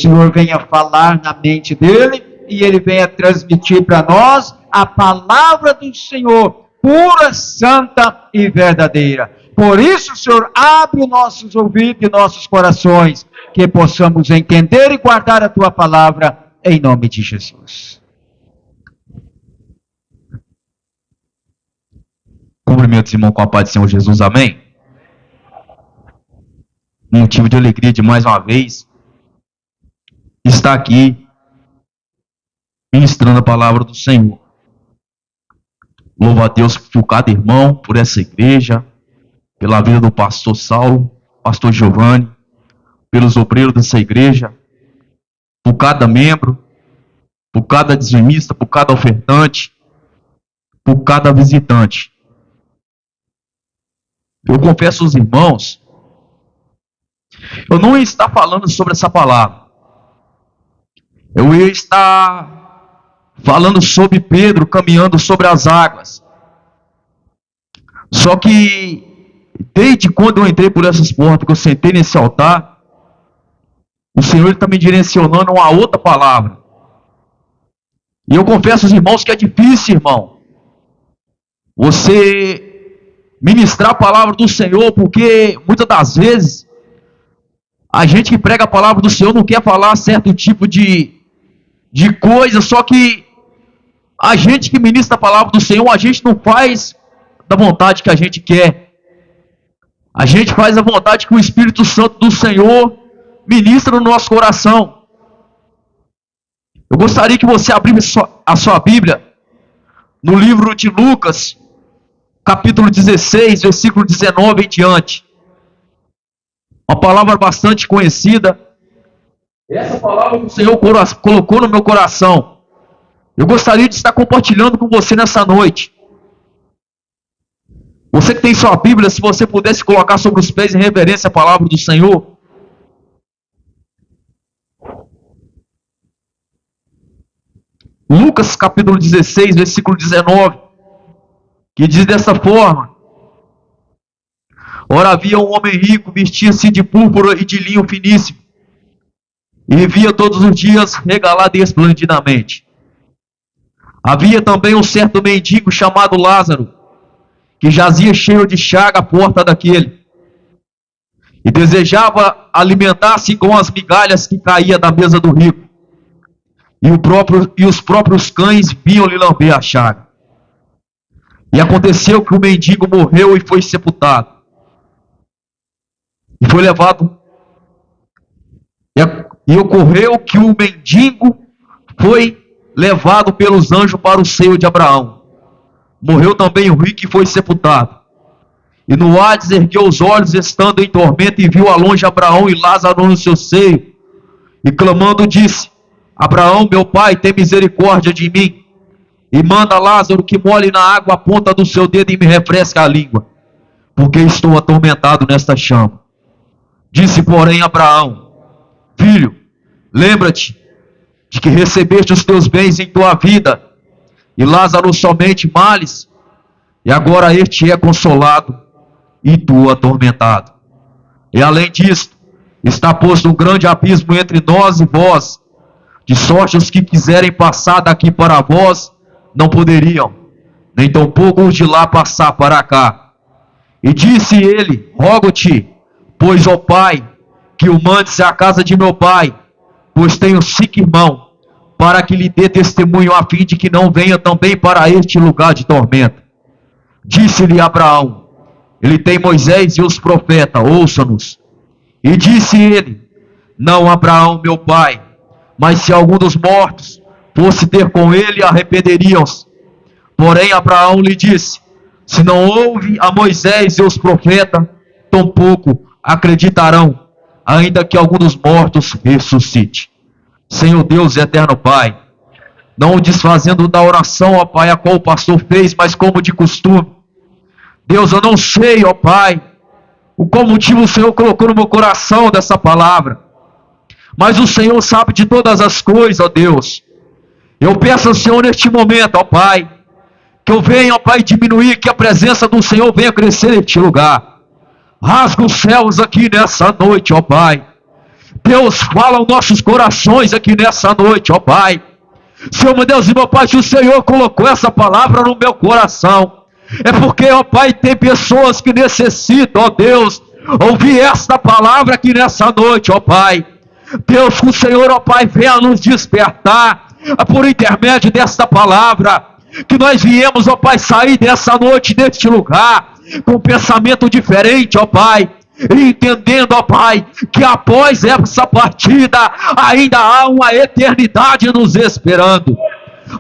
Senhor venha falar na mente dele e ele venha transmitir para nós a palavra do Senhor, pura, santa e verdadeira. Por isso, Senhor, abre os nossos ouvidos e nossos corações, que possamos entender e guardar a tua palavra, em nome de Jesus. Cumprimentos, irmão, com a paz do Senhor Jesus, amém? Um motivo de alegria de mais uma vez estar aqui ministrando a palavra do Senhor. Louvo a Deus por cada irmão, por essa igreja, pela vida do pastor Saulo, pastor Giovanni, pelos obreiros dessa igreja, por cada membro, por cada dizimista, por cada ofertante, por cada visitante. Eu confesso aos irmãos, eu não ia estar falando sobre essa palavra. Eu ia estar falando sobre Pedro caminhando sobre as águas. Só que, desde quando eu entrei por essas portas, que eu sentei nesse altar, o Senhor está me direcionando a uma outra palavra. E eu confesso aos irmãos que é difícil, irmão, você ministrar a palavra do Senhor, porque muitas das vezes a gente que prega a palavra do Senhor não quer falar certo tipo de coisa, só que a gente que ministra a palavra do Senhor, a gente não faz da vontade que a gente quer. A gente faz a vontade que o Espírito Santo do Senhor ministra no nosso coração. Eu gostaria que você abrisse a sua Bíblia no livro de Lucas, capítulo 16, versículo 19 em diante. Uma palavra bastante conhecida. Essa palavra que o Senhor colocou no meu coração. Eu gostaria de estar compartilhando com você nessa noite. Você que tem sua Bíblia, se você pudesse colocar sobre os pés em reverência a palavra do Senhor. Lucas capítulo 16, versículo 19, que diz dessa forma: ora, havia um homem rico, vestia-se de púrpura e de linho finíssimo, e vivia todos os dias regalado e esplendidamente. Havia também um certo mendigo chamado Lázaro, que jazia cheio de chaga à porta daquele, e desejava alimentar-se com as migalhas que caía da mesa do rico. E os próprios cães vinham lhe lamber a chaga. E aconteceu que o mendigo morreu e foi sepultado. E foi levado. E ocorreu que o mendigo foi levado pelos anjos para o seio de Abraão. Morreu também o rico e foi sepultado. E no Hades ergueu os olhos, estando em tormento, e viu a longe Abraão e Lázaro no seu seio. E clamando disse: Abraão, meu pai, tem misericórdia de mim, e manda Lázaro que molhe na água a ponta do seu dedo e me refresque a língua, porque estou atormentado nesta chama. Disse, porém, Abraão: filho, lembra-te de que recebeste os teus bens em tua vida, e Lázaro somente males, e agora este é consolado, e tu atormentado. E além disto, está posto um grande abismo entre nós e vós, de sorte os que quiserem passar daqui para vós, não poderiam, nem tampouco os de lá passar para cá. E disse ele: rogo-te, pois, ó pai, que o mandes à casa de meu pai, pois tenho 5 irmãos, para que lhe dê testemunho, a fim de que não venha também para este lugar de tormento. Disse-lhe Abraão: ele tem Moisés e os profetas, ouça-nos. E disse ele: não, Abraão, meu pai, mas se algum dos mortos fosse ter com ele, arrependeriam-se. Porém Abraão lhe disse: se não houve a Moisés e os profetas, tampouco acreditarão, ainda que algum dos mortos ressuscite. Senhor Deus e eterno Pai, não o desfazendo da oração, ó Pai, a qual o pastor fez, mas como de costume. Deus, eu não sei, ó Pai, o qual motivo o Senhor colocou no meu coração dessa palavra, mas o Senhor sabe de todas as coisas, ó Deus. Eu peço ao Senhor neste momento, ó Pai, que eu venha, ó Pai, diminuir, que a presença do Senhor venha crescer neste lugar. Rasga os céus aqui nessa noite, ó Pai. Deus, fala aos nossos corações aqui nessa noite, ó Pai. Senhor, meu Deus e meu Pai, se o Senhor colocou essa palavra no meu coração, é porque, ó Pai, tem pessoas que necessitam, ó Deus, ouvir esta palavra aqui nessa noite, ó Pai. Deus, que o Senhor, ó Pai, venha nos despertar por intermédio desta palavra, que nós viemos, ó Pai, sair dessa noite, deste lugar, com um pensamento diferente, ó Pai, entendendo, ó Pai, que após essa partida, ainda há uma eternidade nos esperando.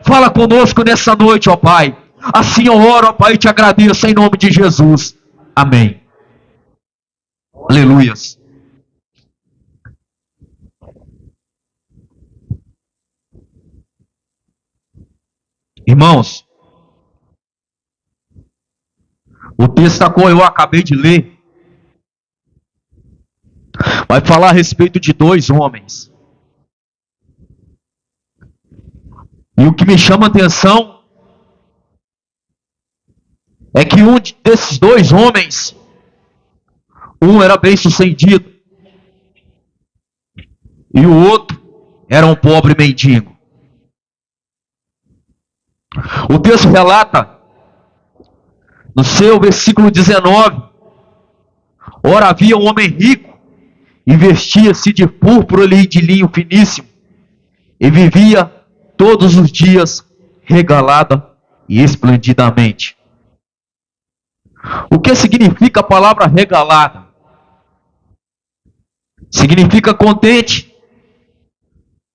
Fala conosco nessa noite, ó Pai. Assim eu oro, ó Pai, e te agradeço em nome de Jesus. Amém. Aleluias. Irmãos, o texto a qual eu acabei de ler vai falar a respeito de dois homens. E o que me chama a atenção é que um desses dois homens, um era bem sucedido e o outro era um pobre mendigo. O texto relata no seu versículo 19: ora, havia um homem rico e vestia-se de púrpura e de linho finíssimo e vivia todos os dias regalada e esplendidamente. O que significa a palavra regalada? Significa contente,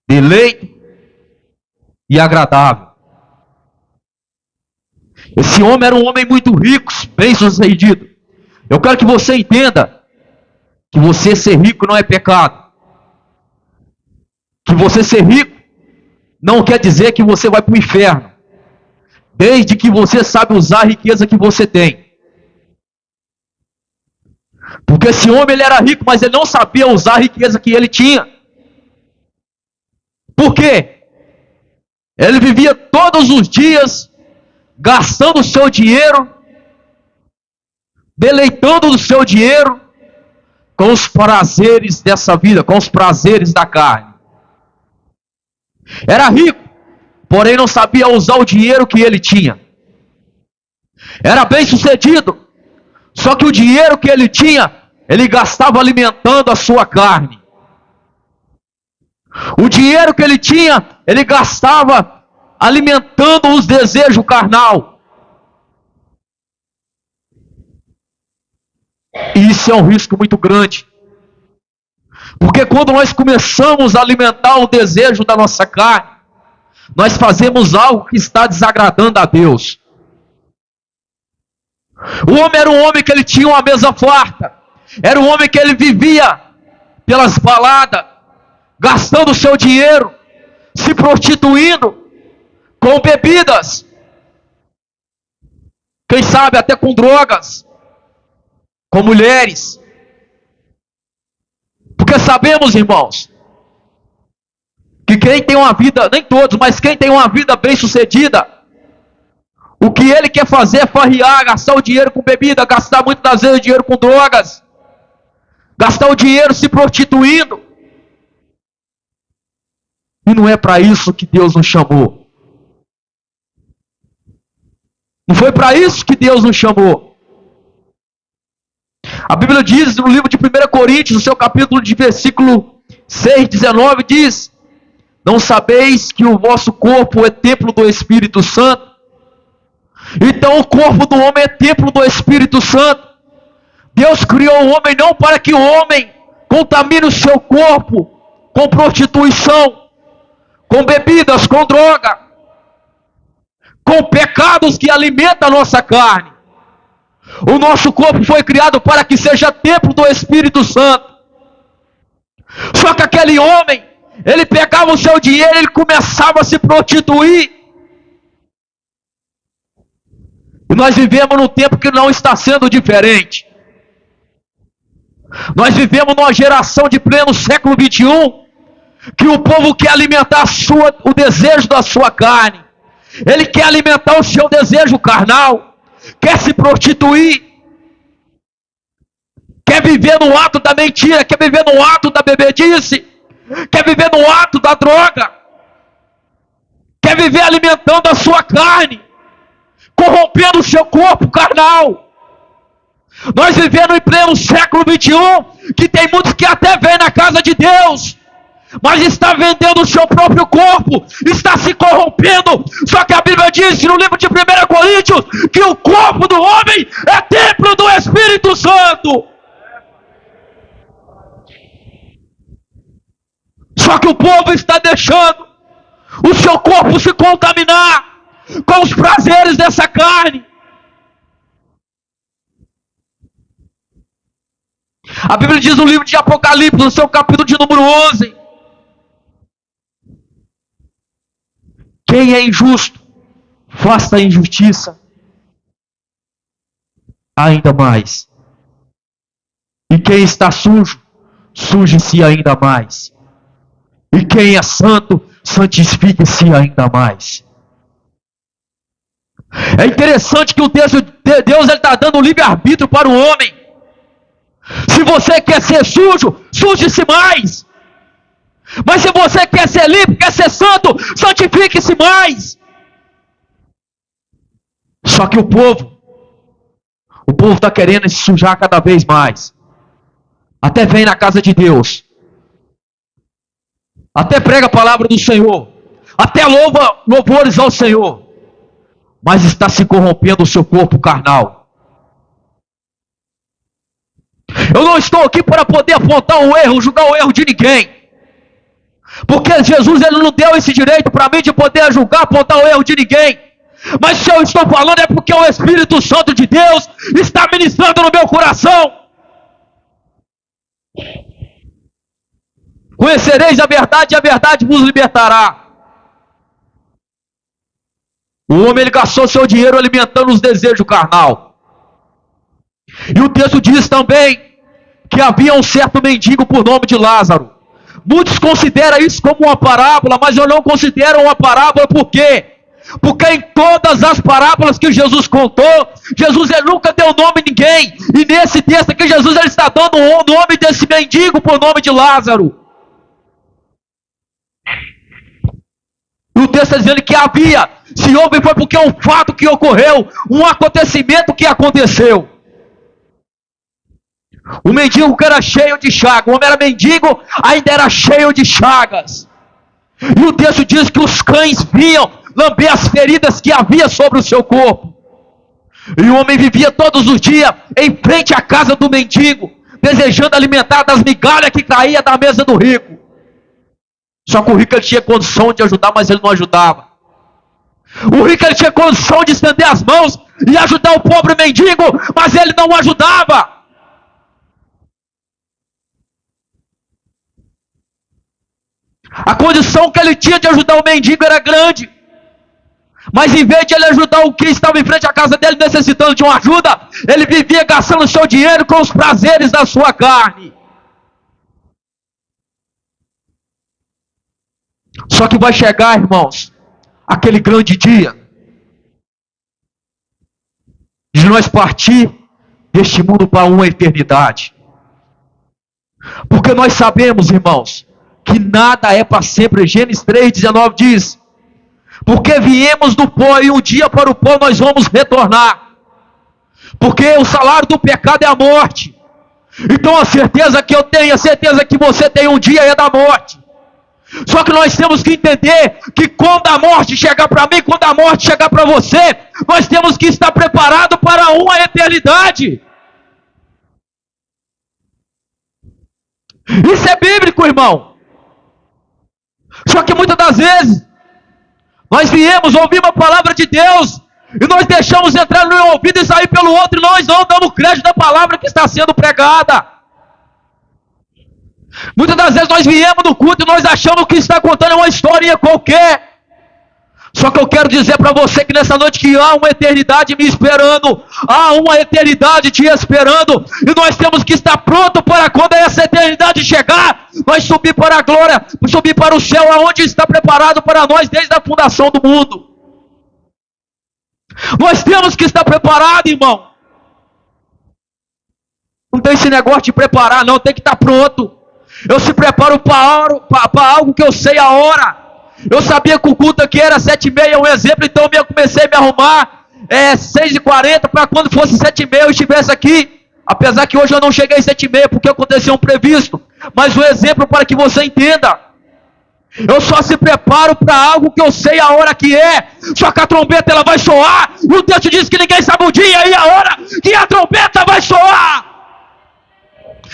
deleite e agradável. Esse homem era um homem muito rico, bem sucedido. Eu quero que você entenda que você ser rico não é pecado. Que você ser rico não quer dizer que você vai para o inferno, desde que você sabe usar a riqueza que você tem. Porque esse homem ele era rico, mas ele não sabia usar a riqueza que ele tinha. Por quê? Ele vivia todos os dias gastando o seu dinheiro, deleitando o seu dinheiro com os prazeres dessa vida, com os prazeres da carne. Era rico, porém não sabia usar o dinheiro que ele tinha. Era bem sucedido, só que o dinheiro que ele tinha, ele gastava alimentando a sua carne. O dinheiro que ele tinha, ele gastava alimentando os desejos carnal. E isso é um risco muito grande. Porque quando nós começamos a alimentar o desejo da nossa carne, nós fazemos algo que está desagradando a Deus. O homem era um homem que ele tinha uma mesa farta. Era um homem que ele vivia pelas baladas, gastando o seu dinheiro, se prostituindo com bebidas, quem sabe até com drogas, com mulheres. Porque sabemos, irmãos, que quem tem uma vida, nem todos, mas quem tem uma vida bem sucedida, o que ele quer fazer é farrear, gastar o dinheiro com bebida, gastar muitas das vezes o dinheiro com drogas, gastar o dinheiro se prostituindo. E não é para isso que Deus nos chamou. Não foi para isso que Deus nos chamou. A Bíblia diz no livro de 1 Coríntios, no seu capítulo de versículo 6, 19, diz: não sabeis que o vosso corpo é templo do Espírito Santo? Então o corpo do homem é templo do Espírito Santo. Deus criou o homem não para que o homem contamine o seu corpo com prostituição, com bebidas, com droga, com pecados que alimentam a nossa carne. O nosso corpo foi criado para que seja templo do Espírito Santo. Só que aquele homem, ele pegava o seu dinheiro, ele começava a se prostituir. E nós vivemos num tempo que não está sendo diferente. Nós vivemos numa geração de pleno século 21, que o povo quer alimentar o desejo da sua carne. Ele quer alimentar o seu desejo carnal, quer se prostituir, quer quer viver no ato da mentira, quer viver no ato da bebedice, quer viver no ato da droga, quer viver alimentando a sua carne, corrompendo o seu corpo carnal. Nós vivemos em pleno século 21, que tem muitos que até vêm na casa de Deus, mas está vendendo o seu próprio corpo, está se corrompendo. Só que a Bíblia diz no livro de 1 Coríntios que o corpo do homem é templo do Espírito Santo. Só que o povo está deixando o seu corpo se contaminar com os prazeres dessa carne. A Bíblia diz no livro de Apocalipse, no seu capítulo de número 11, quem é injusto, faça a injustiça ainda mais. E quem está sujo, suje-se ainda mais. E quem é santo, santifique-se ainda mais. É interessante que o texto de Deus está dando livre-arbítrio para o homem. Se você quer ser sujo, suje-se mais. Mas se você quer ser limpo, quer ser santo, santifique-se mais. Só que o povo está querendo se sujar cada vez mais. Até vem na casa de Deus, até prega a palavra do Senhor, até louva louvores ao Senhor, mas está se corrompendo o seu corpo carnal. Eu não estou aqui para poder apontar o erro, julgar o erro de ninguém. Porque Jesus ele não deu esse direito para mim de poder julgar, apontar o erro de ninguém. Mas se eu estou falando é porque o Espírito Santo de Deus está ministrando no meu coração. Conhecereis a verdade e a verdade vos libertará. O homem ele gastou seu dinheiro alimentando os desejos carnal. E o texto diz também que havia um certo mendigo por nome de Lázaro. Muitos consideram isso como uma parábola, mas eu não considero uma parábola. Por quê? Porque em todas as parábolas que Jesus contou, Jesus ele nunca deu nome a ninguém. E nesse texto aqui, Jesus ele está dando o nome desse mendigo por nome de Lázaro. E o texto está dizendo que havia. Se houve foi porque é um fato que ocorreu, um acontecimento que aconteceu. O mendigo que era cheio de chagas, o homem era mendigo, ainda era cheio de chagas. E o texto diz que os cães vinham lamber as feridas que havia sobre o seu corpo. E o homem vivia todos os dias em frente à casa do mendigo, desejando alimentar das migalhas que caía da mesa do rico. Só que o rico ele tinha condição de ajudar, mas ele não ajudava. O rico ele tinha condição de estender as mãos e ajudar o pobre mendigo, mas ele não ajudava. A condição que ele tinha de ajudar o mendigo era grande. Mas em vez de ele ajudar o que estava em frente à casa dele necessitando de uma ajuda, ele vivia gastando seu dinheiro com os prazeres da sua carne. Só que vai chegar, irmãos, aquele grande dia de nós partir deste mundo para uma eternidade. Porque nós sabemos, irmãos, que nada é para sempre. Gênesis 3,19 diz: porque viemos do pó e um dia para o pó nós vamos retornar. Porque o salário do pecado é a morte. Então a certeza que eu tenho, a certeza que você tem um dia é da morte. Só que nós temos que entender que quando a morte chegar para mim, quando a morte chegar para você, nós temos que estar preparados para uma eternidade. Isso é bíblico, irmão. Só que muitas das vezes, nós viemos, ouvimos a palavra de Deus, e nós deixamos entrar no ouvido e sair pelo outro, e nós não damos crédito da palavra que está sendo pregada. Muitas das vezes nós viemos no culto e nós achamos que está contando uma historinha qualquer. Só que eu quero dizer para você que nessa noite que há uma eternidade me esperando, há uma eternidade te esperando, e nós temos que estar pronto para quando essa eternidade chegar, nós subir para a glória, subir para o céu, aonde está preparado para nós desde a fundação do mundo. Nós temos que estar preparados, irmão. Não tem esse negócio de preparar, não, tem que estar pronto. Eu se preparo para algo que eu sei a hora. Eu sabia que o culto aqui era 7h30, um exemplo, então eu comecei a me arrumar 6h40 para quando fosse 7h30 eu estivesse aqui. Apesar que hoje eu não cheguei às 7h30 porque aconteceu um previsto. Mas o exemplo para que você entenda. Eu só se preparo para algo que eu sei a hora que é. Só que a trombeta ela vai soar. E o texto diz que ninguém sabe o dia e a hora que a trombeta vai soar.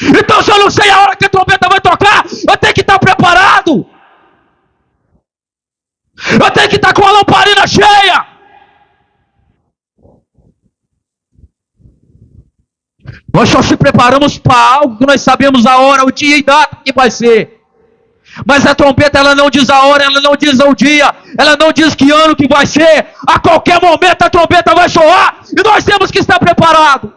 Então se eu não sei a hora que a trombeta vai tocar, eu tenho que estar preparado. Eu tenho que estar com a lamparina cheia. Nós só se preparamos para algo que nós sabemos a hora, o dia e data que vai ser. Mas a trombeta ela não diz a hora, ela não diz o dia, ela não diz que ano que vai ser. A qualquer momento a trombeta vai soar e nós temos que estar preparados.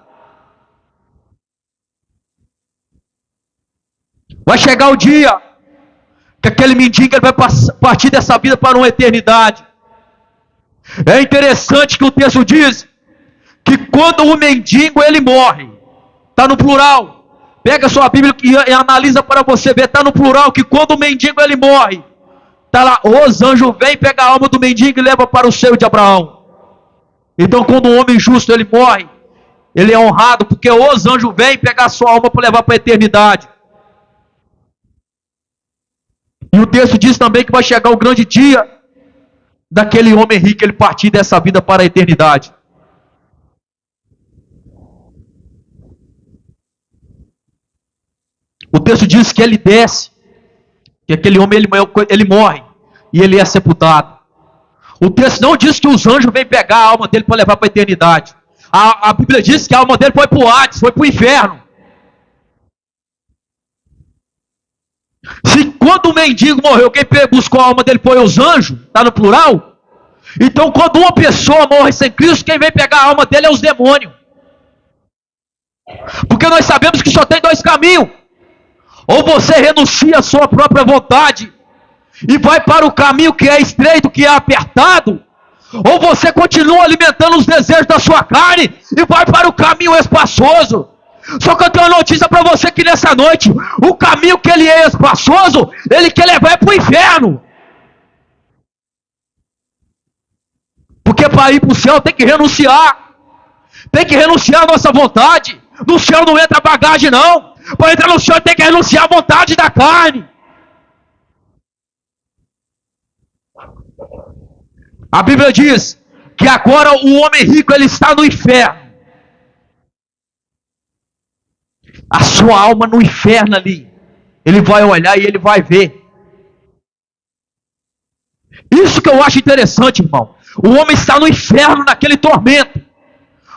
Vai chegar o dia que aquele mendigo ele vai partir dessa vida para uma eternidade. É interessante que o texto diz que quando o mendigo ele morre, está no plural. Pega a sua Bíblia e analisa para você ver, está no plural, que quando o mendigo ele morre, está lá, os anjos vêm pegar a alma do mendigo e levam para o seio de Abraão. Então quando um homem justo ele morre, ele é honrado, porque os anjos vêm pegar a sua alma para levar para a eternidade. E o texto diz também que vai chegar o grande dia daquele homem rico, ele partir dessa vida para a eternidade. O texto diz que ele desce, que aquele homem ele morre e ele é sepultado. O texto não diz que os anjos vêm pegar a alma dele para levar para a eternidade. A Bíblia diz que a alma dele foi para o Hades, foi para o inferno. Se quando o mendigo morreu, quem buscou a alma dele foi os anjos, está no plural. Então quando uma pessoa morre sem Cristo, quem vem pegar a alma dele é os demônios. Porque nós sabemos que só tem dois caminhos. Ou você renuncia à sua própria vontade e vai para o caminho que é estreito, que é apertado, ou você continua alimentando os desejos da sua carne e vai para o caminho espaçoso. Só que eu tenho uma notícia para você que nessa noite, o caminho que ele é espaçoso, ele quer levar para o inferno. Porque para ir para o céu tem que renunciar à nossa vontade. No céu não entra bagagem não. Para entrar no céu tem que renunciar à vontade da carne. A Bíblia diz que agora o homem rico ele está no inferno. A sua alma no inferno ali. Ele vai olhar e ele vai ver. Isso que eu acho interessante, irmão. O homem está no inferno naquele tormento.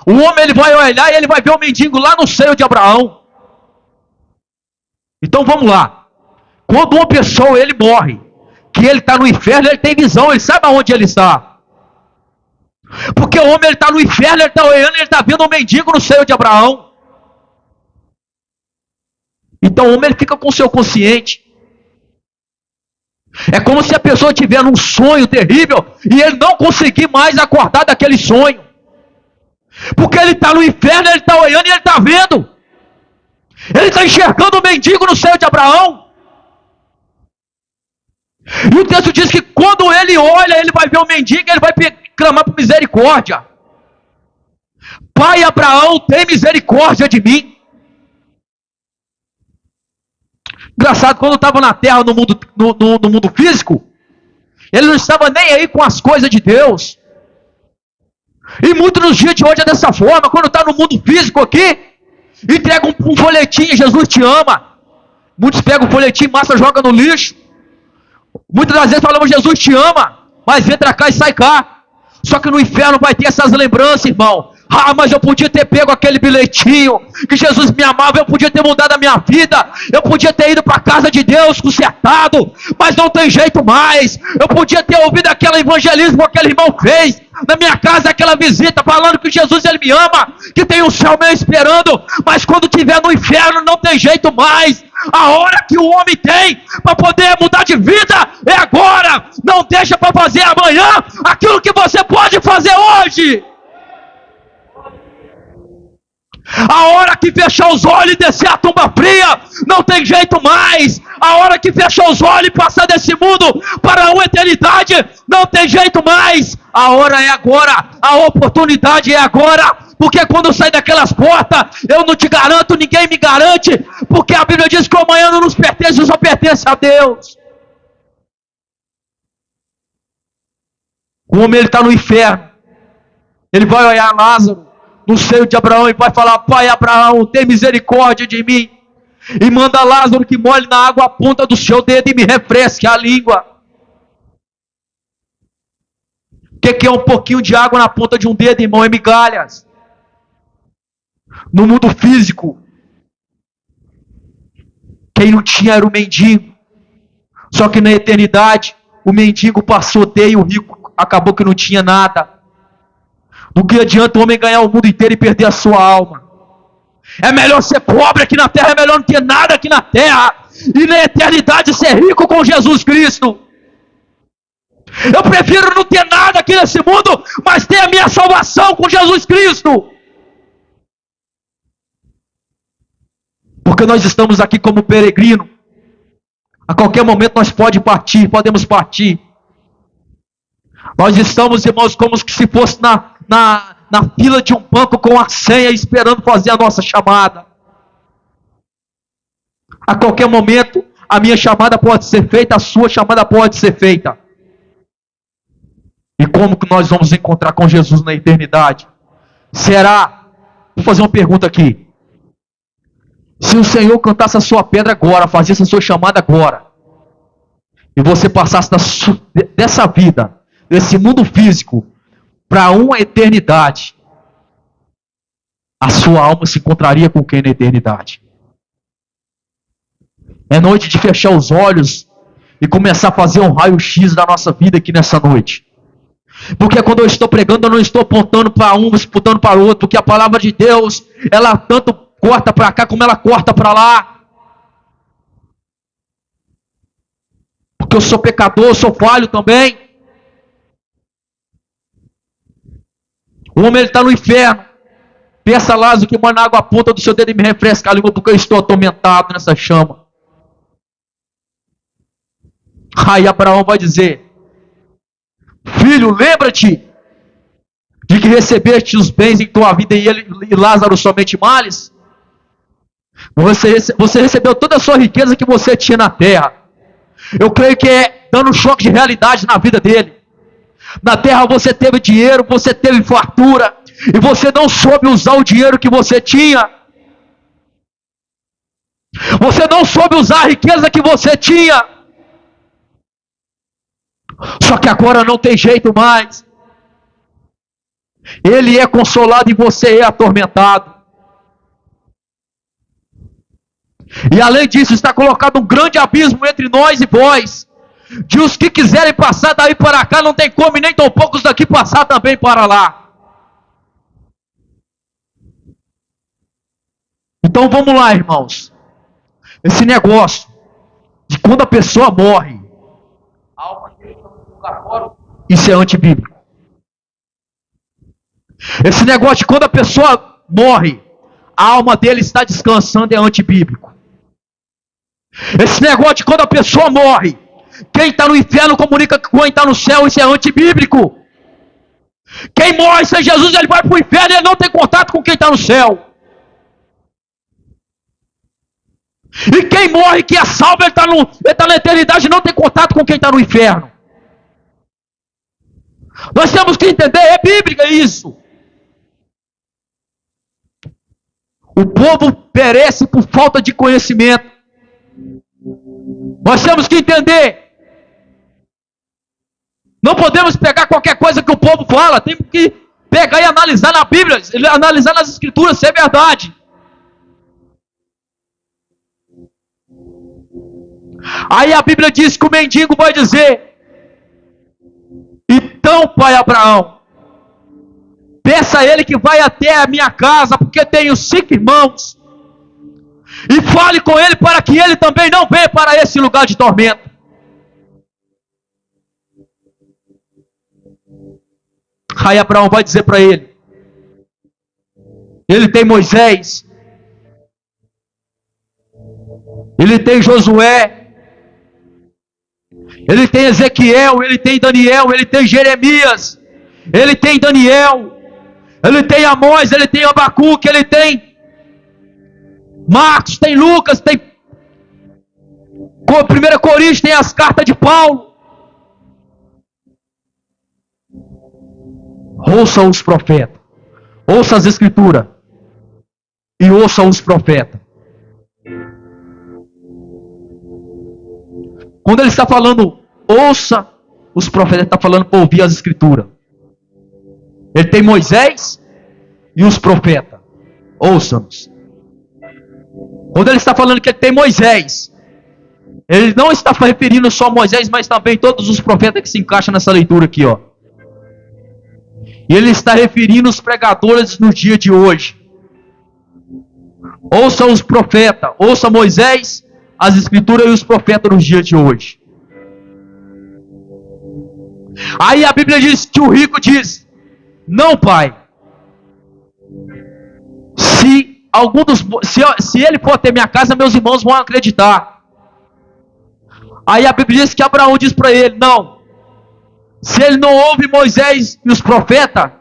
O homem ele vai olhar e ele vai ver o mendigo lá no seio de Abraão. Então vamos lá. Quando uma pessoa ele morre, que ele está no inferno, ele tem visão, ele sabe aonde ele está. Porque o homem ele está no inferno, ele está olhando, ele está vendo um mendigo no seio de Abraão. Então o homem ele fica com o seu consciente. É como se a pessoa estiver num sonho terrível e ele não conseguir mais acordar daquele sonho. Porque ele está no inferno, ele está olhando e ele está vendo. Ele está enxergando o mendigo no seio de Abraão. E o texto diz que quando ele olha, ele vai ver o mendigo, ele vai clamar por misericórdia. Pai Abraão, tem misericórdia de mim. Engraçado, quando eu estava na terra, no mundo físico, ele não estava nem aí com as coisas de Deus. E muito nos dias de hoje é dessa forma. Quando está no mundo físico aqui, entrega um folhetim, Jesus te ama. Muitos pegam o folhetim, massa, joga no lixo. Muitas das vezes falamos, Jesus te ama, mas entra cá e sai cá. Só que no inferno vai ter essas lembranças, irmão. Ah, mas eu podia ter pego aquele bilhetinho, que Jesus me amava, eu podia ter mudado a minha vida, eu podia ter ido para a casa de Deus consertado, mas não tem jeito mais. Eu podia ter ouvido aquele evangelismo que aquele irmão fez na minha casa, aquela visita, falando que Jesus ele me ama, que tem um céu me esperando, mas quando estiver no inferno não tem jeito mais. A hora que o homem tem para poder mudar de vida é agora. Não deixa para fazer amanhã aquilo que você pode fazer hoje. A hora que fechar os olhos e descer a tumba fria, não tem jeito mais. A hora que fechar os olhos e passar desse mundo para uma eternidade, não tem jeito mais. A hora é agora, a oportunidade é agora. Porque quando eu sair daquelas portas, eu não te garanto, ninguém me garante. Porque a Bíblia diz que o amanhã não nos pertence, só pertence a Deus. O homem está no inferno. Ele vai olhar Lázaro no seio de Abraão e vai falar: Pai Abraão, tem misericórdia de mim. E manda Lázaro que molhe na água a ponta do seu dedo e me refresque a língua. O que é um pouquinho de água na ponta de um dedo, irmão? É migalhas. No mundo físico, quem não tinha era o mendigo. Só que na eternidade, o mendigo passou a ter e o rico acabou que não tinha nada. Do que adianta o homem ganhar o mundo inteiro e perder a sua alma? É melhor ser pobre aqui na terra, é melhor não ter nada aqui na terra. E na eternidade ser rico com Jesus Cristo. Eu prefiro não ter nada aqui nesse mundo, mas ter a minha salvação com Jesus Cristo. Porque nós estamos aqui como peregrino. A qualquer momento nós podemos partir. Nós estamos, irmãos, como se fosse na fila de um banco com a senha, esperando fazer a nossa chamada. A qualquer momento, a minha chamada pode ser feita, a sua chamada pode ser feita. E como que nós vamos encontrar com Jesus na eternidade? Será? Vou fazer uma pergunta aqui. Se o Senhor cantasse a sua pedra agora, fazesse a sua chamada agora, e você passasse dessa vida, desse mundo físico, para uma eternidade, a sua alma se encontraria com quem na eternidade? É noite de fechar os olhos e começar a fazer um raio-x da nossa vida aqui nessa noite. Porque quando eu estou pregando, eu não estou apontando para um, disputando para o outro, porque a palavra de Deus, ela tanto corta para cá como ela corta para lá. Porque eu sou pecador, eu sou falho também. O homem está no inferno. Peça a Lázaro que mora na água a ponta do seu dedo e me refresca a língua, porque eu estou atormentado nessa chama. Aí Abraão vai dizer: Filho, lembra-te de que recebeste os bens em tua vida e Lázaro somente males? Você recebeu toda a sua riqueza que você tinha na terra. Eu creio que é dando um choque de realidade na vida dele. Na terra você teve dinheiro, você teve fartura, e você não soube usar o dinheiro que você tinha. Você não soube usar a riqueza que você tinha. Só que agora não tem jeito mais. Ele é consolado e você é atormentado. E além disso, está colocado um grande abismo entre nós e vós. De os que quiserem passar daí para cá, não tem como, e nem tão poucos daqui passar também para lá. Então vamos lá, irmãos. Esse negócio de quando a pessoa morre, a alma dele está no purgatório, isso é antibíblico. Esse negócio de quando a pessoa morre, a alma dele está descansando, é antibíblico. Esse negócio de quando a pessoa morre, quem está no inferno comunica com quem está no céu, isso é antibíblico. Quem morre sem Jesus, ele vai para o inferno e ele não tem contato com quem está no céu. E quem morre, que é salvo, ele está na eternidade e não tem contato com quem está no inferno. Nós temos que entender, é bíblica isso. O povo perece por falta de conhecimento. Nós temos que entender. Não podemos pegar qualquer coisa que o povo fala. Temos que pegar e analisar na Bíblia, analisar nas Escrituras se é verdade. Aí a Bíblia diz que o mendigo vai dizer: então, pai Abraão, peça a ele que vai até a minha casa, porque tenho 5 irmãos, e fale com ele para que ele também não venha para esse lugar de tormento. Aí Abraão vai dizer para ele: ele tem Moisés, ele tem Josué, ele tem Ezequiel, ele tem Daniel, ele tem Jeremias, ele tem Daniel, ele tem Amós, ele tem Abacuque, ele tem Marcos, tem Lucas, tem 1 Coríntios, tem as cartas de Paulo. Ouça os profetas, ouça as escrituras e ouça os profetas. Quando ele está falando, ouça os profetas, ele está falando para ouvir as escrituras. Ele tem Moisés e os profetas. Ouça-nos. Quando ele está falando que ele tem Moisés, ele não está referindo só a Moisés, mas também todos os profetas que se encaixam nessa leitura aqui, ó. E ele está referindo os pregadores no dia de hoje. Ouça os profetas, ouça Moisés, as escrituras e os profetas nos dias de hoje. Aí a Bíblia diz que o rico diz: não, pai, se ele for até minha casa, meus irmãos vão acreditar. Aí a Bíblia diz que Abraão diz para ele: não, se ele não ouve Moisés e os profetas,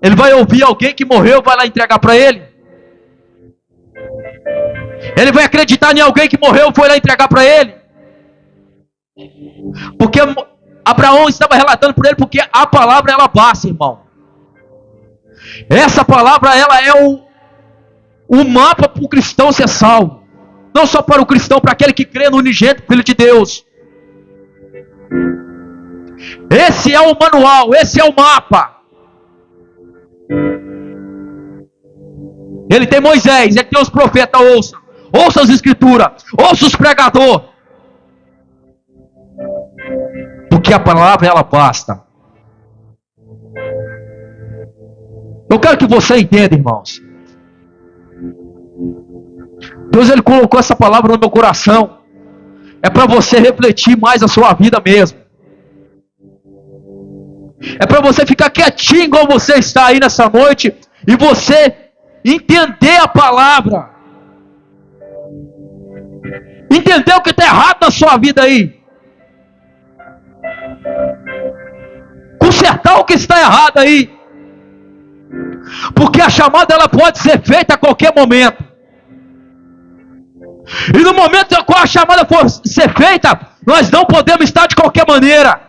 ele vai ouvir alguém que morreu, vai lá entregar para ele. Ele vai acreditar em alguém que morreu, foi lá entregar para ele. Porque Abraão estava relatando para ele, porque a palavra ela basta, irmão. Essa palavra ela é o mapa para o cristão ser salvo. Não só para o cristão, para aquele que crê no unigênito Filho de Deus. Esse é o manual, esse é o mapa. Ele tem Moisés, ele tem os profetas, ouça as escrituras, ouça os pregadores. Porque a palavra ela basta. Eu quero que você entenda, irmãos. Deus ele colocou essa palavra no meu coração. É para você refletir mais a sua vida mesmo. É para você ficar quietinho igual você está aí nessa noite e você entender a palavra. Entender o que está errado na sua vida aí. Consertar o que está errado aí. Porque a chamada ela pode ser feita a qualquer momento. E no momento em que a chamada for ser feita, nós não podemos estar de qualquer maneira.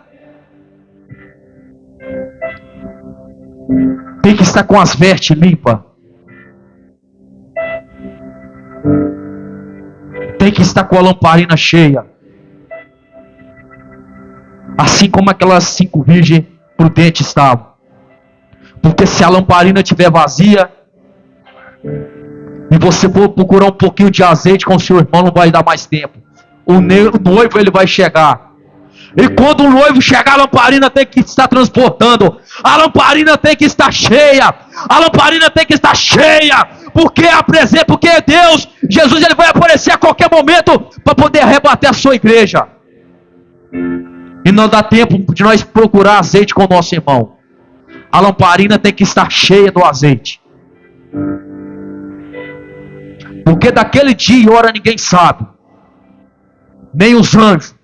Tem que estar com as vestes limpas. Tem que estar com a lamparina cheia. Assim como aquelas 5 virgens prudentes estavam. Porque se a lamparina estiver vazia e você for procurar um pouquinho de azeite com o seu irmão, não vai dar mais tempo. O noivo ele vai chegar. E quando o noivo chegar, a lamparina tem que estar transportando. A lamparina tem que estar cheia. A lamparina tem que estar cheia. Porque a presença, porque Deus, Jesus, ele vai aparecer a qualquer momento para poder arrebatar a sua igreja. E não dá tempo de nós procurar azeite com o nosso irmão. A lamparina tem que estar cheia do azeite. Porque daquele dia e hora ninguém sabe. Nem os anjos.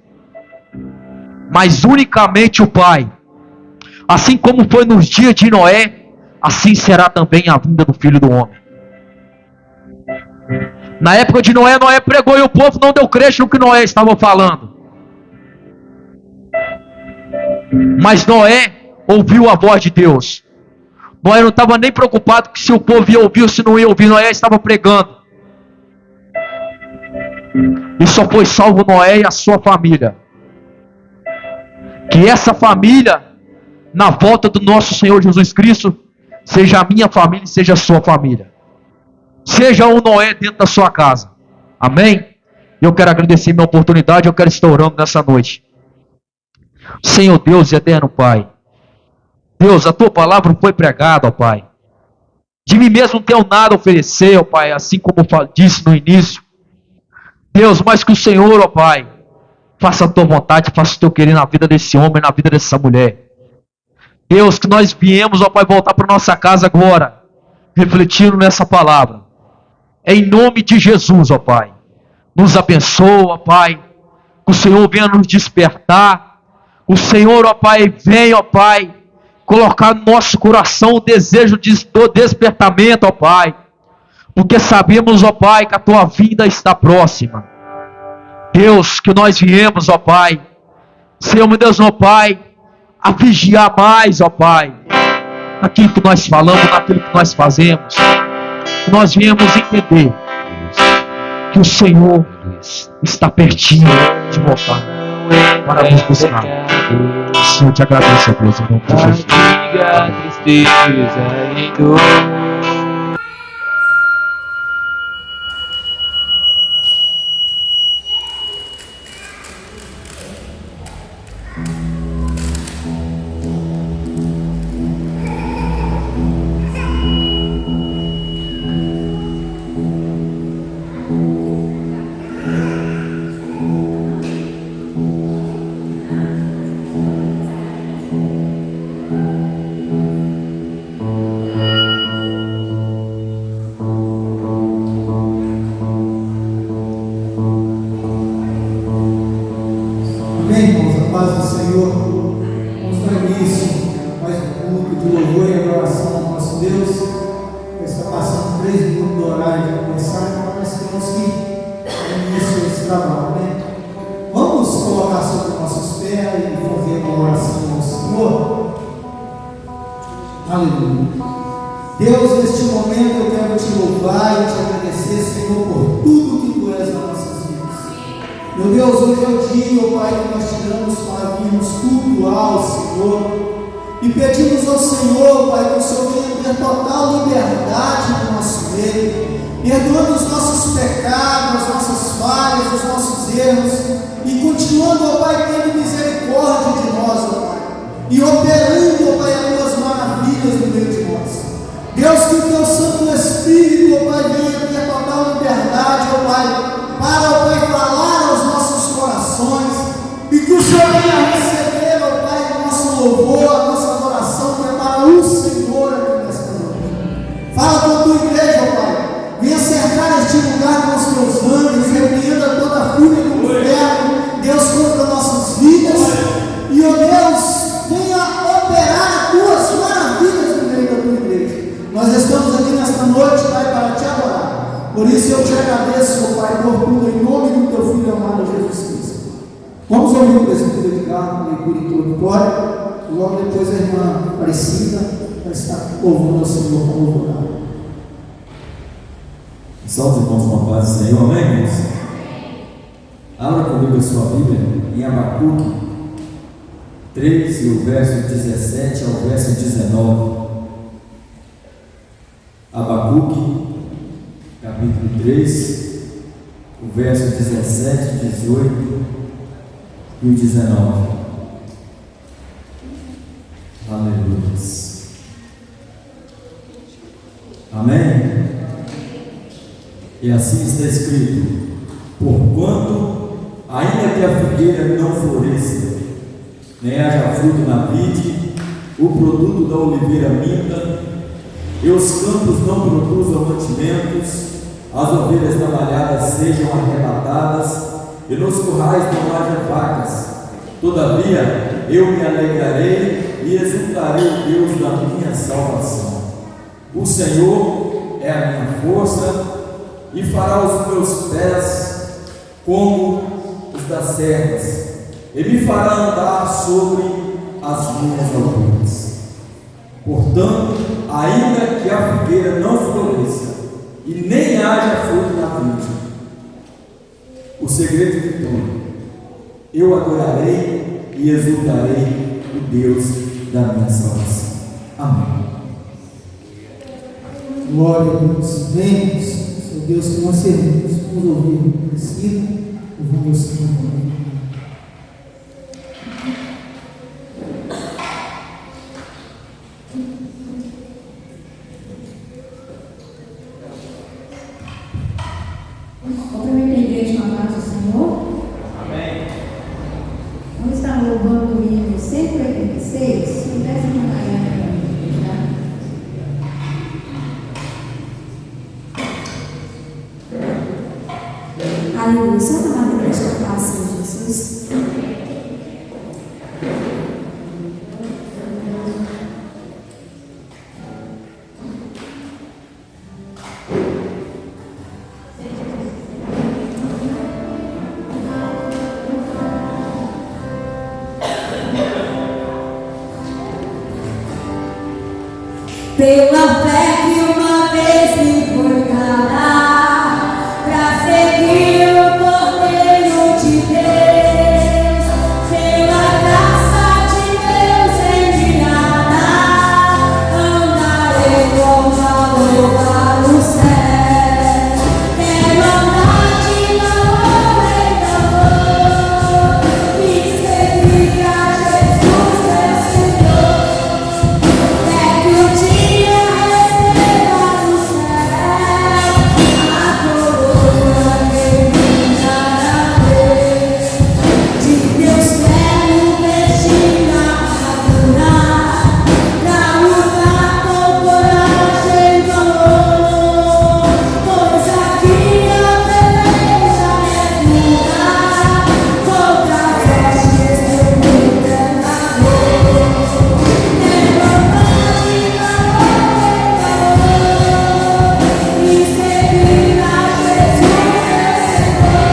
Mas unicamente o Pai. Assim como foi nos dias de Noé, assim será também a vinda do Filho do Homem. Na época de Noé, Noé pregou e o povo não deu crédito no que Noé estava falando. Mas Noé ouviu a voz de Deus. Noé não estava nem preocupado se o povo ia ouvir ou se não ia ouvir. Noé estava pregando. E só foi salvo Noé e a sua família. Que essa família, na volta do nosso Senhor Jesus Cristo, seja a minha família e seja a sua família. Seja um Noé dentro da sua casa. Amém? Eu quero agradecer minha oportunidade, eu quero estar orando nessa noite. Senhor Deus e eterno Pai. Deus, a tua palavra foi pregada, ó Pai. De mim mesmo não tenho nada a oferecer, ó Pai, assim como eu disse no início. Deus, mas que o Senhor, ó Pai, faça a tua vontade, faça o teu querer na vida desse homem, na vida dessa mulher. Deus, que nós viemos, ó Pai, voltar para nossa casa agora. refletindo nessa palavra. Em nome de Jesus, ó Pai, nos abençoa, Pai, que o Senhor venha nos despertar, o Senhor, ó Pai, venha, ó Pai, colocar no nosso coração o desejo do despertamento, ó Pai, porque sabemos, ó Pai, que a Tua vinda está próxima. Deus, que nós viemos, ó Pai, Senhor meu Deus, ó Pai, a vigiar mais, ó Pai, naquilo que nós falamos, naquilo que nós fazemos. Nós viemos entender que o Senhor está pertinho de voltar para nos buscar. O Senhor te agradece, Deus, em nome de Jesus. Fadiga, tristeza e dor. Amém, irmãos, a paz do Senhor. Vamos dar início a mais um culto de louvor e adoração ao nosso Deus. Já está passando 3 minutos do horário de começar, então nós temos que dar início a esse trabalho, né? Vamos colocar sobre nossos pés e fazer uma oração ao Senhor. Aleluia. Deus, neste momento eu quero te louvar e te agradecer, Senhor, por tudo que tu és nas nossas vidas. Meu Deus, hoje é o dia, ó Pai, que nós tiramos para virmos cultuar ao Senhor e pedimos ao Senhor, Pai, que o Senhor venha ter total liberdade no nosso meio, perdoando os nossos pecados, as nossas falhas, os nossos erros e continuando, ó Pai, tendo misericórdia de nós, ó Pai, e operando, ó Pai, as tuas maravilhas no meio de nós. Deus, que o teu Santo Espírito, ó Pai, venha ter total liberdade, ó Pai, para, ó Pai, falar aos nossos corações, e que o Senhor venha receber, ó Pai, o nosso louvor, a nossa adoração, que é para o Senhor aqui nesta noite. Fala com a tua igreja, ó Pai, venha cercar este lugar com os teus anjos, repreenda toda a fúria do inferno, Deus, contra nossas vidas, e, ó Deus, venha operar as tuas maravilhas no meio da tua igreja. Nós estamos aqui nesta noite, Pai, para te adorar. Por isso eu te agradeço, ó Pai, por tudo, em nome do teu Filho amado Jesus Cristo. Vamos ouvir o presbítero Edgar, leitura introdutória, e logo depois a irmã Aparecida vai estar louvando ao Senhor com louvor. Salve, irmãos, com a paz do Senhor, amém, irmãos? Abra comigo a sua Bíblia em Abacuque 3, o verso 17 ao verso 19. Abacuque, capítulo 3, o verso 17, 18 e o 19. Aleluia. Amém? E assim está escrito: porquanto, ainda que a figueira não floresça, nem haja fruto na vide, o produto da oliveira minta, e os campos não produzam mantimentos, as ovelhas trabalhadas sejam arrebatadas, e nos currais não haja vacas, todavia eu me alegrarei e exultarei o Deus da minha salvação. O Senhor é a minha força, e fará os meus pés como os das servas, e me fará andar sobre as minhas alturas. Portanto, ainda que a figueira não floresça e nem haja fruto na vide, o segredo de tudo, eu adorarei e exultarei o Deus da minha salvação. Amém. Glória a Deus. Vem, Senhor Deus, que nós servimos. Vamos ouvir o princípio e vamos ao Senhor. Cumprimento a igreja com a paz do Senhor. Amém. Vamos estar louvando o hino 186. Se pudesse mandar para mim, tá? Aleluia. Só na maneira de cantar, Senhor Jesus. Pela fé que uma vez me foi dada, pra seguir o Cordeiro de Deus, pela graça de Deus enviada, andarei como a louva no céu. Quero andar de amor em amor, e seguir a Jesus meu Senhor. É que o dia receba do céu a coroa que me dará de Deus quero vestir a armadura pra lutar com coragem e valor, pois aqui a peleja é lutar contra as vestes do libertador. E seguir a Jesus meu Senhor,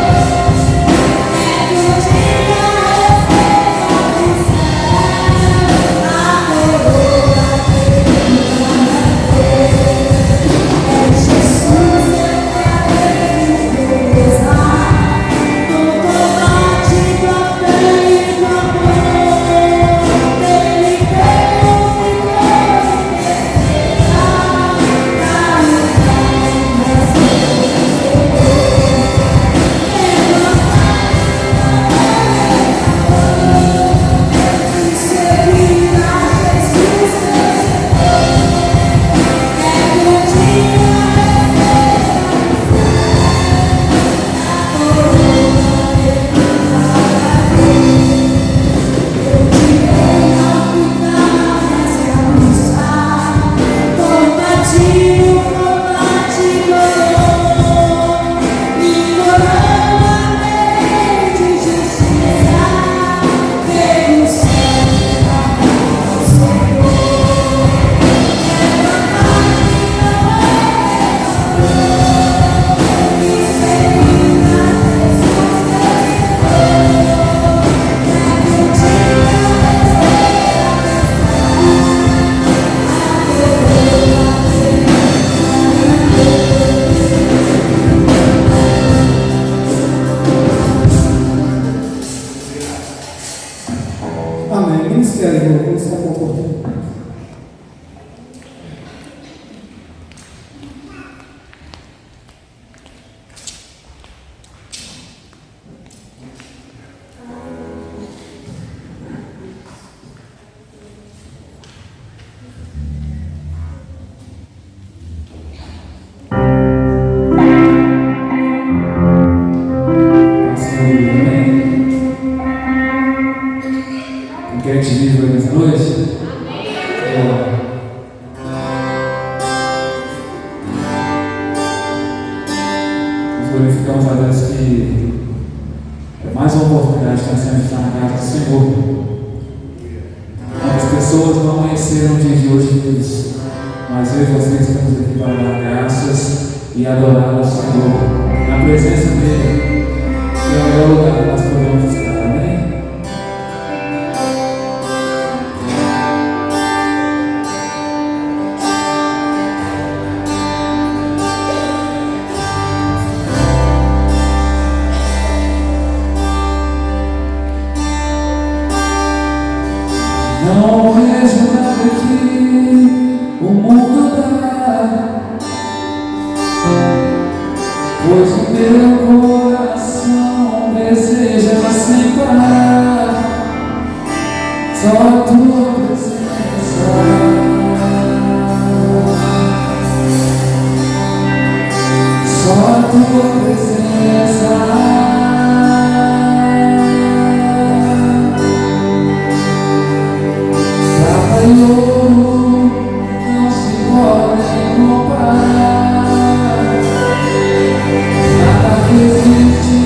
é que o dia receba do céu a coroa que me dará. É Jesus eu quero rezar, no combate do amor e do amor, Ele tem o vigor e Amém. Ministério, irmão, como está comportando? Quer te livre nessa noite? Nós glorificamos a Deus que é mais uma oportunidade que nós temos de estar na casa do Senhor. Muitas pessoas não conheceram o dia de hoje Deus, mas eu e vocês estamos aqui para dar graças e adorar ao Senhor. Na presença dEle, que é o melhor lugar que nós podemos estar. Amém? Não vejo nada que o mundo dá, pois o meu coração deseja sem parar só a tua presença, só a tua presença. E ouro não se pode comparar, nada que existe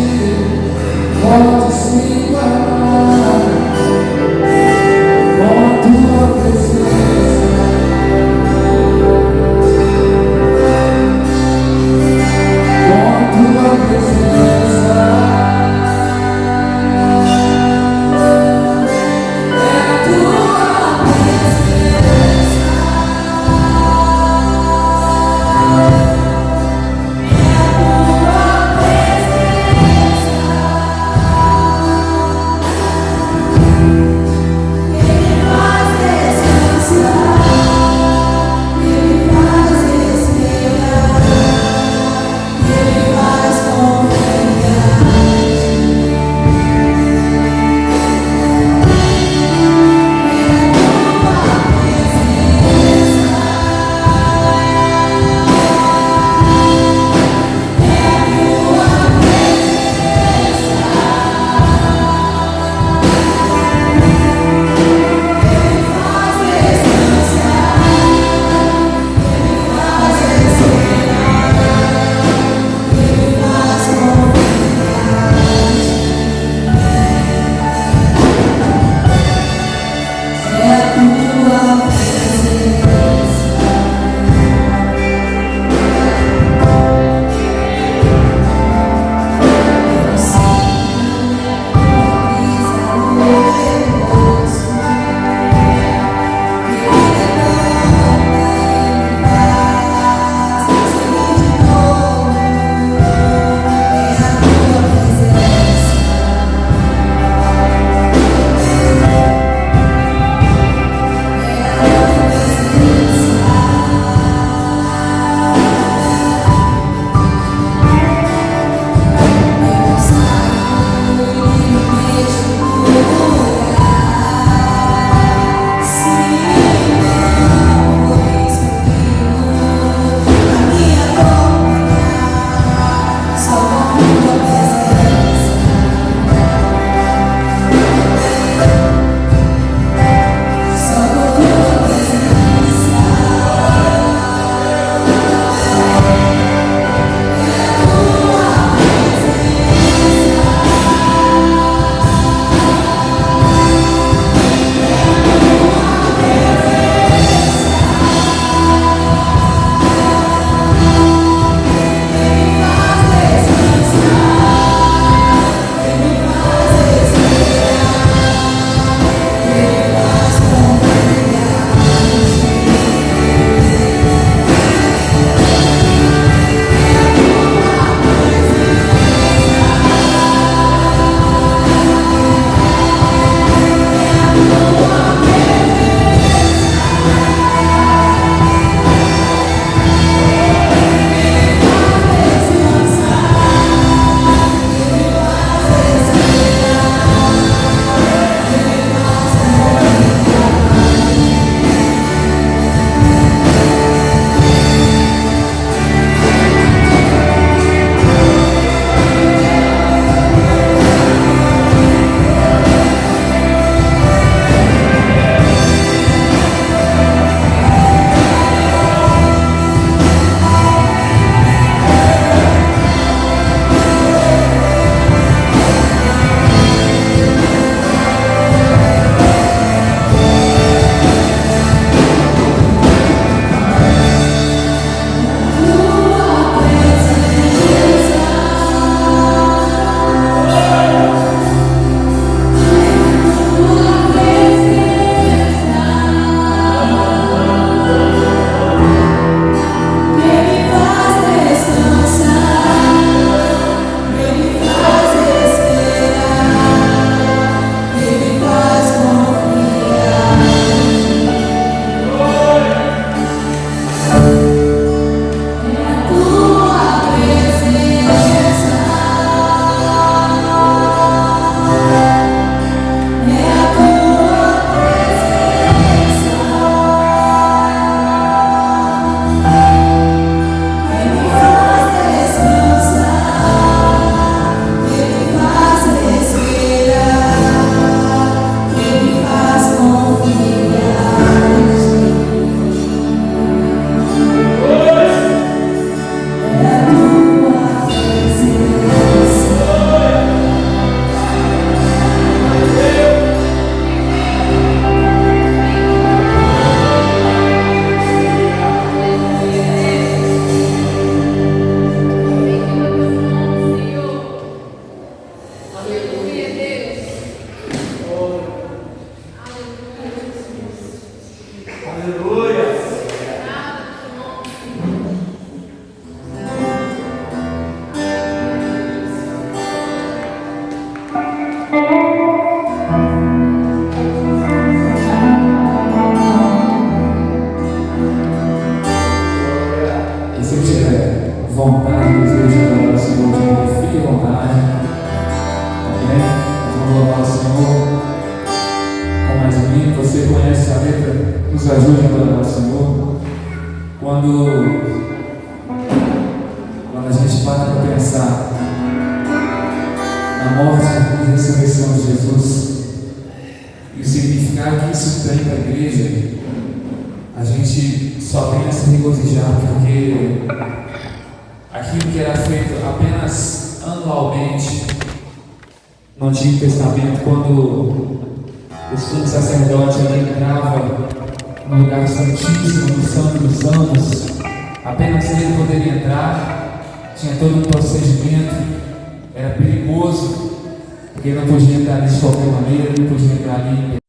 tiver vontade, desejo de adorar o Senhor, fique à vontade. Amém? Vamos louvar o Senhor com mais um hino. Você conhece a letra, nos ajude a adorar o Senhor. Quando a gente para para pensar na morte e ressurreição de Jesus e o significado que isso tem para a igreja, a gente só tem a se regozijar, porque aquilo que era feito apenas anualmente no Antigo Testamento, quando o sumo sacerdote entrava no lugar santíssimo, no Santo dos Santos, apenas ele poderia entrar, tinha todo um procedimento, era perigoso, porque ele não podia entrar ali de qualquer maneira, ele não podia entrar ali.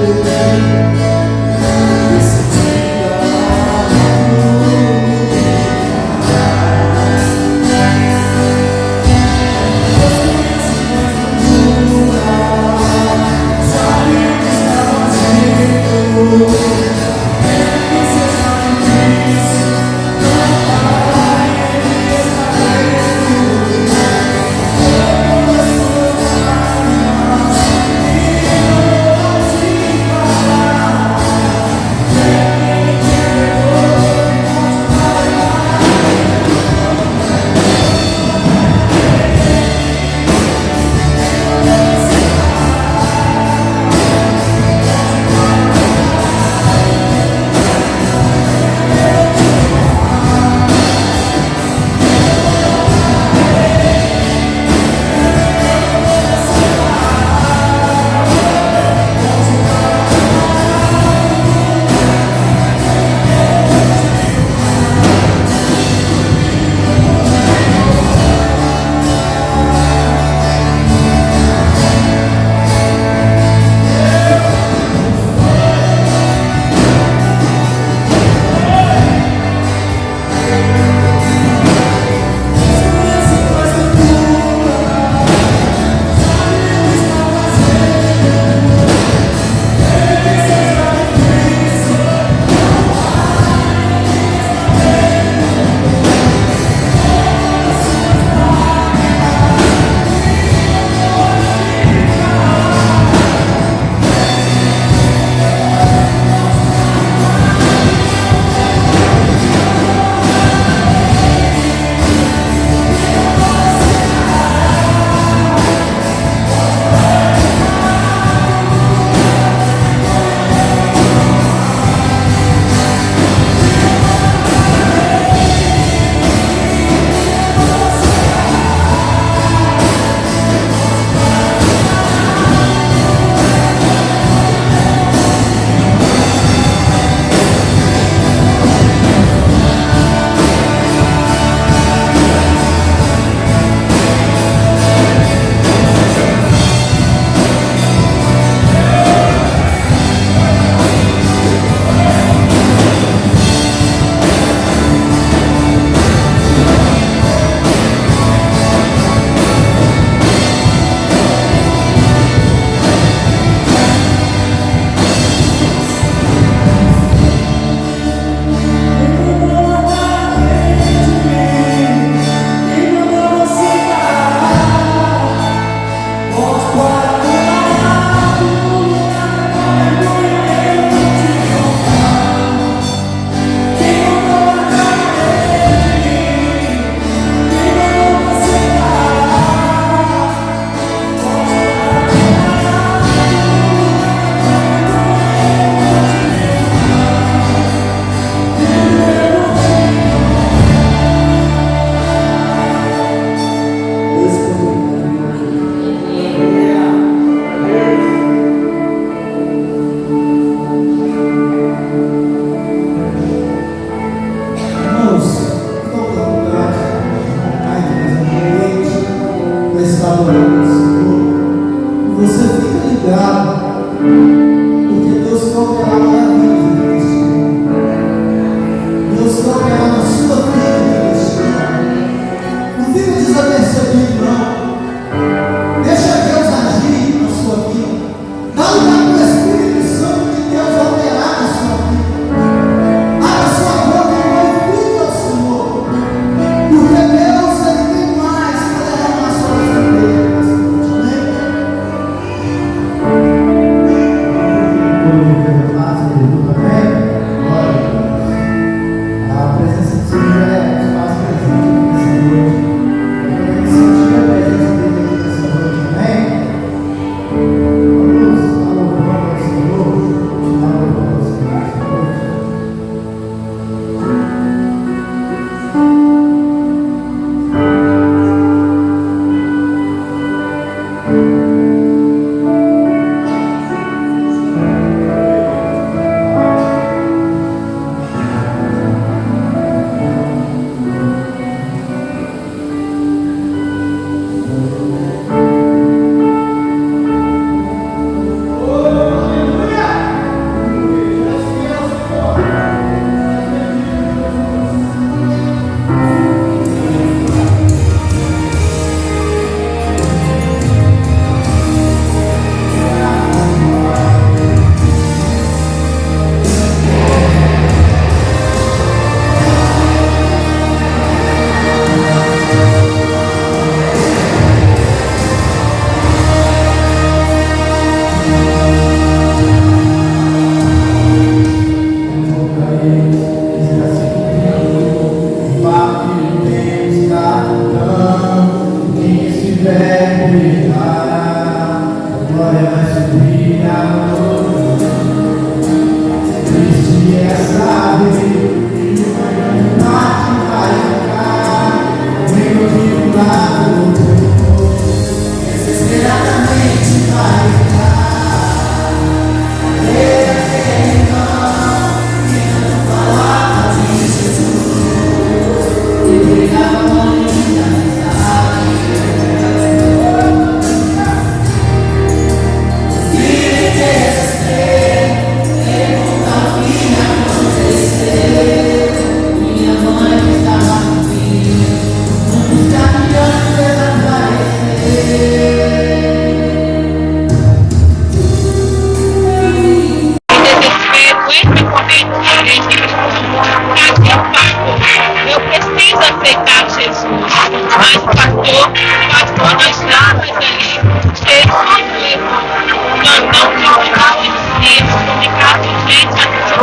Thank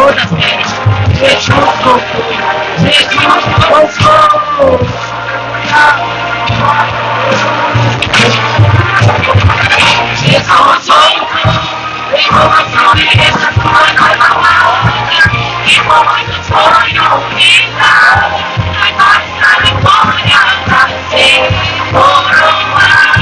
todas as vezes. Jesus voltou. Jesus voltou. Jesus voltou. Levou a sua beleza, sua noiva amada. E com muito sonho, vida. Vai passar a vitória pra ser coroada.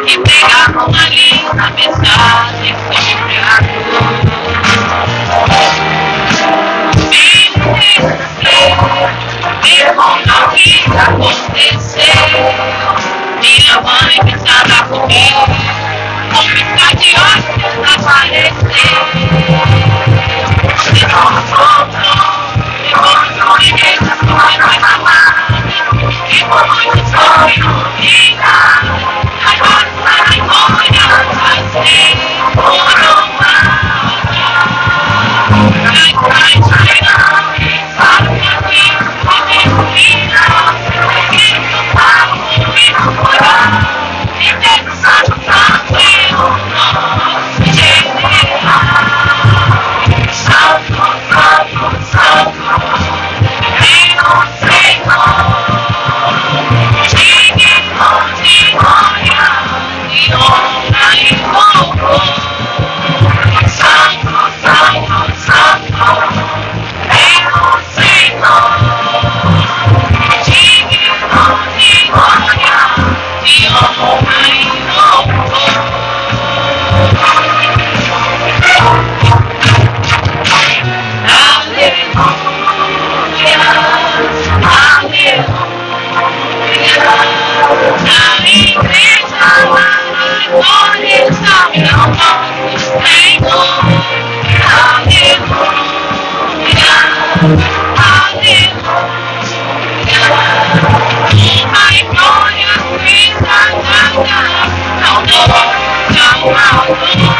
E pegavam ali na mensagem sobre a pergunta o que aconteceu. Minha mãe pensava comigo, como está de olhos apareceu. Jesus voltou, levou a igreja sua noiva amada. E por muito sonho, vida. Agora está na glória, vai ser coroada. Sabe que aqui, o vida, que o Paulo e o coração, e Deus Santo Santo e o nosso general. Santo, Santo, Santo, e o Senhor. De glória, de honra e louvor. Santo, Santo, Santo, é o Senhor. Digno de glória, de honra e louvor. Aleluia, aleluia. Na igreja, a glória está ao nosso Senhor. Aleluia, aleluia. Honra e glória seja dada ao nosso Salvador.